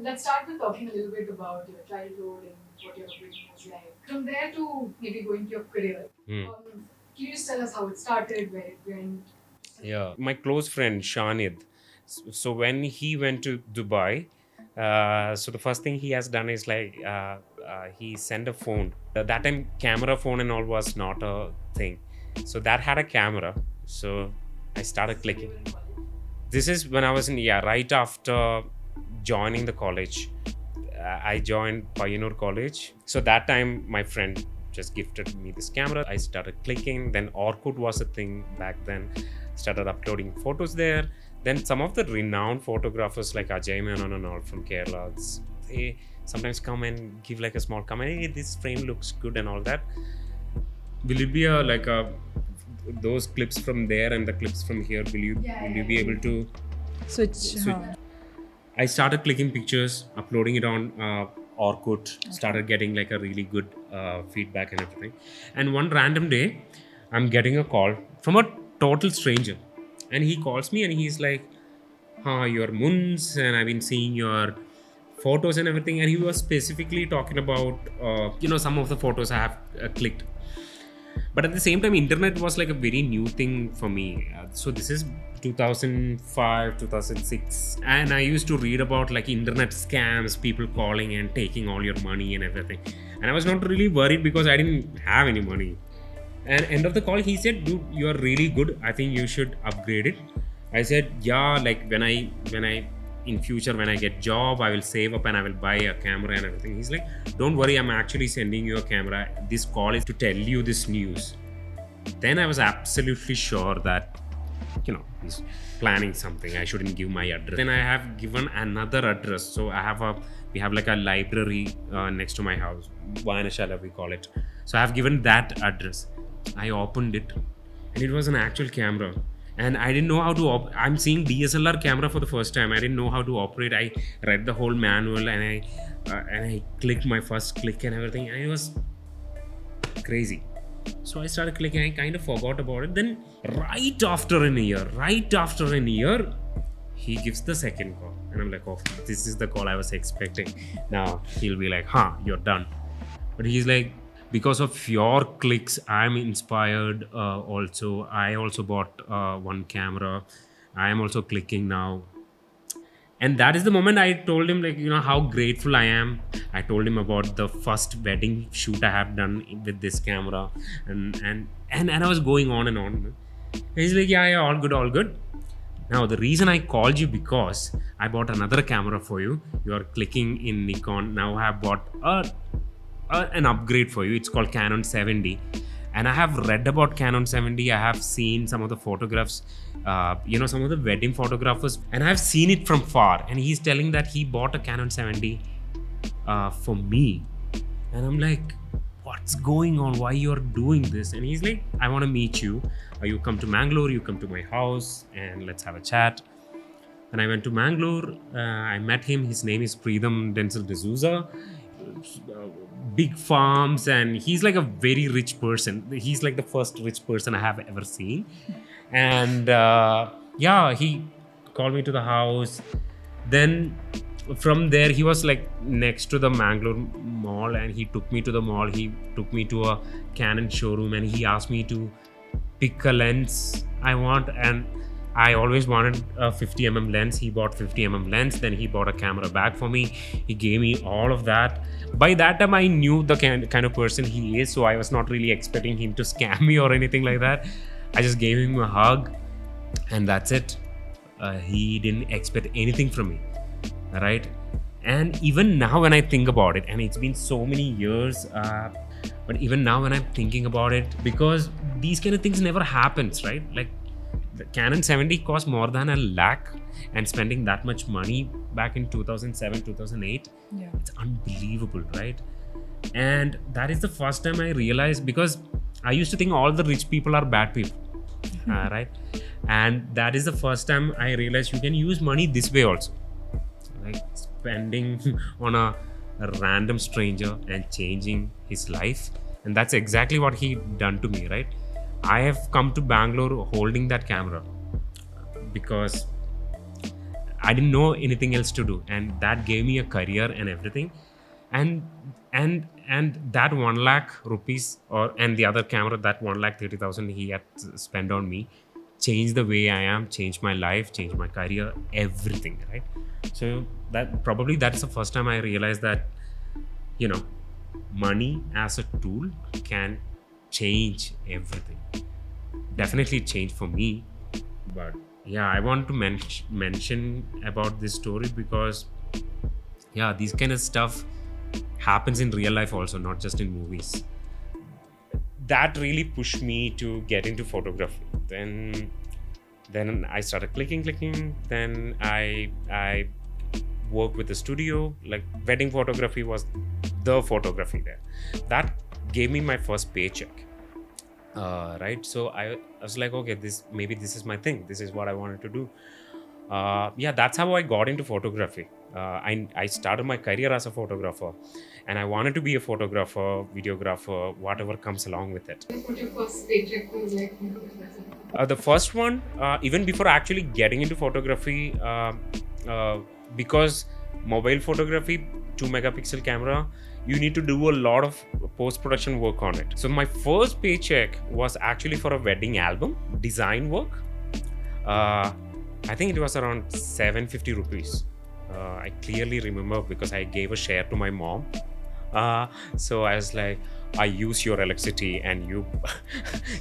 let's start with talking a little bit about your childhood and what your upbringing was like. From there to maybe going to your career. Can you just tell us how it started, where it went? Yeah, my close friend Shanid. So when he went to Dubai, so the first thing he has done is like he sent a phone. That time, camera phone and all was not a thing. So that had a camera. So I started So you clicking. were in college. This is when I was in, yeah, right after joining the college. I joined Pioneer College. So that time, my friend just gifted me this camera. I started clicking. Then Orkut was a thing back then. Started uploading photos there. Then some of the renowned photographers like Ajay Menon and all from Kerala, they sometimes come and give like a small comment. Hey, this frame looks good and all that. Will it be a like a those clips from there and the clips from here? Yeah, Will you yeah, be able yeah. to Switch. switch? I started clicking pictures, uploading it on Orkut, started getting like a really good feedback and everything. And one random day, I'm getting a call from a total stranger. And he calls me and he's like, you're Munz, and I've been seeing your photos and everything. And he was specifically talking about, some of the photos I have clicked. But at the same time, internet was like a very new thing for me. So this is 2005, 2006, and I used to read about like internet scams, people calling and taking all your money and everything. And I was not really worried because I didn't have any money. And end of the call, he said, "Dude, you are really good. I think you should upgrade it." I said, "Yeah, like when I in future when I get job, I will save up and I will buy a camera and everything." He's like, "Don't worry, I'm actually sending you a camera. This call is to tell you this news." Then I was absolutely sure that he's planning something. I shouldn't give my address. Then I have given another address. So we have like a library next to my house, Vayanashala we call it. So I have given that address. I opened it and it was an actual camera. And I didn't know how to I'm seeing DSLR camera for the first time. I didn't know how to operate. I read the whole manual and I clicked my first click and everything, and it was crazy. So I started clicking. I kind of forgot about it. Then right after a year, he gives the second call, and I'm like, "Oh, this is the call I was expecting." Now he'll be like, you're done." But he's like, "Because of your clicks, I'm inspired. Also, I also bought one camera. I am also clicking now." And that is the moment I told him, like, how grateful I am. I told him about the first wedding shoot I have done with this camera, and I was going on and on. And he's like, yeah, all good, all good. Now the reason I called you, because I bought another camera for you. You are clicking in Nikon. Now I have bought an upgrade for you. It's called Canon 7D. And I have read about Canon 7D. I have seen some of the photographs, some of the wedding photographers, and I've seen it from far. And he's telling that he bought a Canon 7D for me. And I'm like, what's going on? Why you're doing this? And he's like, I want to meet you. You come to Mangalore, you come to my house, and let's have a chat. And I went to Mangalore. I met him. His name is Preetham Denzel D'Souza. Big farms, and he's like a very rich person. He's like the first rich person I have ever seen. And yeah, he called me to the house. Then from there, he was like next to the Mangalore mall, and he took me to the mall. He took me to a Canon showroom, and he asked me to pick a lens I want. And I always wanted a 50mm lens. He bought 50mm lens. Then he bought a camera bag for me. He gave me all of that. By that time, I knew the kind of person he is. So I was not really expecting him to scam me or anything like that. I just gave him a hug, and that's it. He didn't expect anything from me. Right? And even now when I think about it, and it's been so many years, but even now when I'm thinking about it, because these kind of things never happens, right? Like, the Canon 70 cost more than a lakh, and spending that much money back in 2007, 2008, Yeah. it's unbelievable, right? And that is the first time I realized, because I used to think all the rich people are bad people, right? And that is the first time I realized you can use money this way also, like spending on a random stranger and changing his life. And that's exactly what he done to me, right? I have come to Bangalore holding that camera because I didn't know anything else to do, and that gave me a career and everything. And that 1 lakh rupees, and the other camera, that 1,30,000 he had spent on me, changed the way I am, changed my life, changed my career, everything, right? So that's the first time I realized that, money as a tool can change everything. Definitely change for me. But yeah, I want to mention about this story because these kind of stuff happens in real life also, not just in movies. That really pushed me to get into photography. Then I started clicking. Then I worked with the studio. Like, wedding photography was the photography there. That gave me my first paycheck. Right, so I was like, okay, this is my thing. This is what I wanted to do. That's how I got into photography. I started my career as a photographer, and I wanted to be a photographer, videographer, whatever comes along with it. What your first paycheck was like? The first one, even before actually getting into photography, because mobile photography, 2 megapixel camera, you need to do a lot of post-production work on it. So my first paycheck was actually for a wedding album design work. I think it was around 750 rupees. I clearly remember because I gave a share to my mom. So I was like, I use your electricity and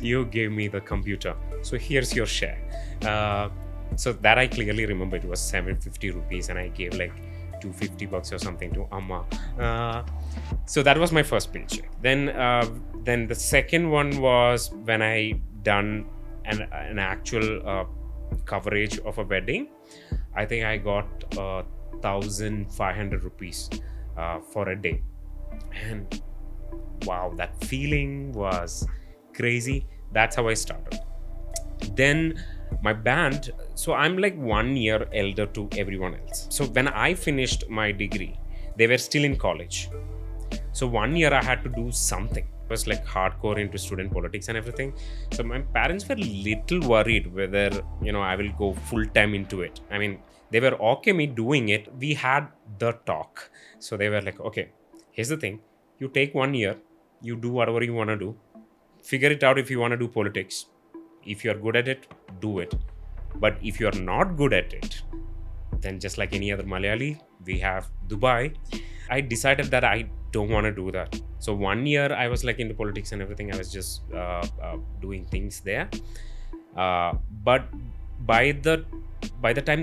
you gave me the computer. So here's your share. So that I clearly remember. It was 750 rupees and I gave like $250 or something to Amma. So that was my first paycheck. Then the second one was when I done an actual coverage of a wedding. I think I got 1,500 rupees for a day. And wow, that feeling was crazy. That's how I started. Then my band, so I'm like 1 year elder to everyone else. So when I finished my degree, they were still in college. So 1 year I had to do something. It was like hardcore into student politics and everything. So my parents were little worried whether, I will go full time into it. I mean, they were okay me doing it. We had the talk. So they were like, okay, here's the thing. You take 1 year, you do whatever you want to do. Figure it out if you want to do politics. If you're good at it, do it. But if you're not good at it, then just like any other Malayali, we have Dubai. I decided that I don't want to do that. So 1 year I was like into politics and everything. I was just doing things there. But by the time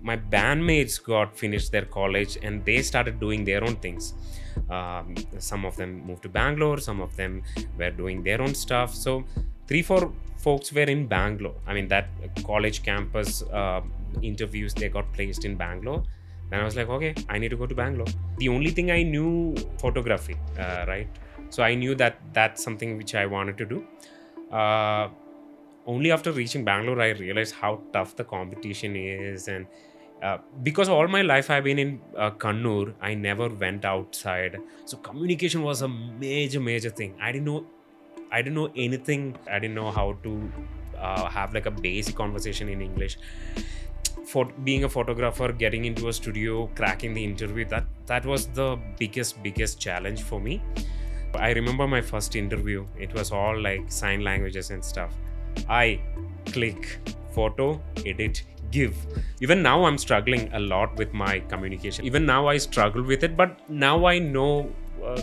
my bandmates got finished their college and they started doing their own things. Some of them moved to Bangalore. Some of them were doing their own stuff. So 3-4 folks were in Bangalore. I mean, that college campus interviews, they got placed in Bangalore. Then I was like, okay, I need to go to Bangalore. The only thing I knew, photography, right? So I knew that that's something which I wanted to do. Only after reaching Bangalore, I realized how tough the competition is. And because all my life I've been in Kannur, I never went outside. So communication was a major thing. I didn't know anything. I didn't know how to have like a basic conversation in English. For being a photographer, getting into a studio, cracking the interview, that was the biggest challenge for me. I remember my first interview. It was all like sign languages and stuff. I click, photo, edit, give. Even now I'm struggling a lot with my communication. Even now I struggle with it, but now I know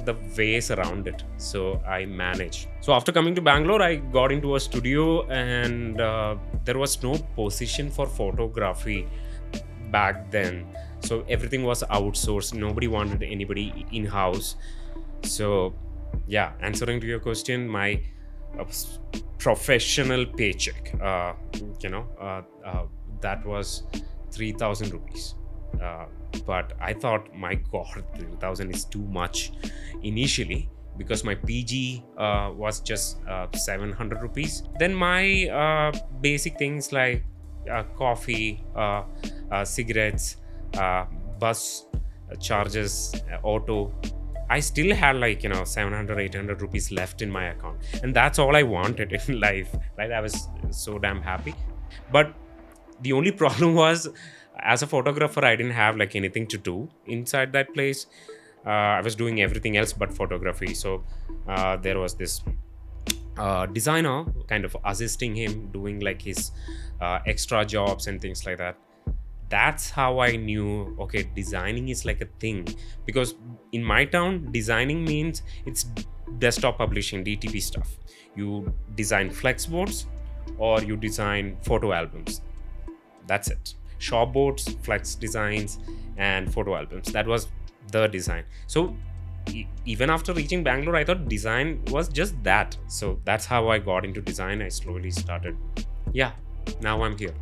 the ways around it, so I manage. So after coming to Bangalore, I got into a studio, and there was no position for photography back then. So everything was outsourced. Nobody wanted anybody in-house. So yeah, answering to your question, my professional paycheck, that was 3,000 rupees. But I thought, my God, 3,000 is too much initially, because my PG was just 700 rupees. Then my basic things like coffee, cigarettes, bus charges, auto, I still had 700, 800 rupees left in my account. And that's all I wanted in life, right? I was so damn happy. But the only problem was As a photographer, I didn't have like anything to do inside that place. I was doing everything else but photography. So there was this designer kind of assisting him, doing like his extra jobs and things like that. That's how I knew, okay, designing is like a thing. Because in my town, designing means it's desktop publishing, DTP stuff. You design flex boards or you design photo albums. That's it. Shop boards, flex designs, and photo albums. That was the design. So even after reaching Bangalore, I thought design was just that. So that's how I got into design. I slowly started. Yeah, now I'm here.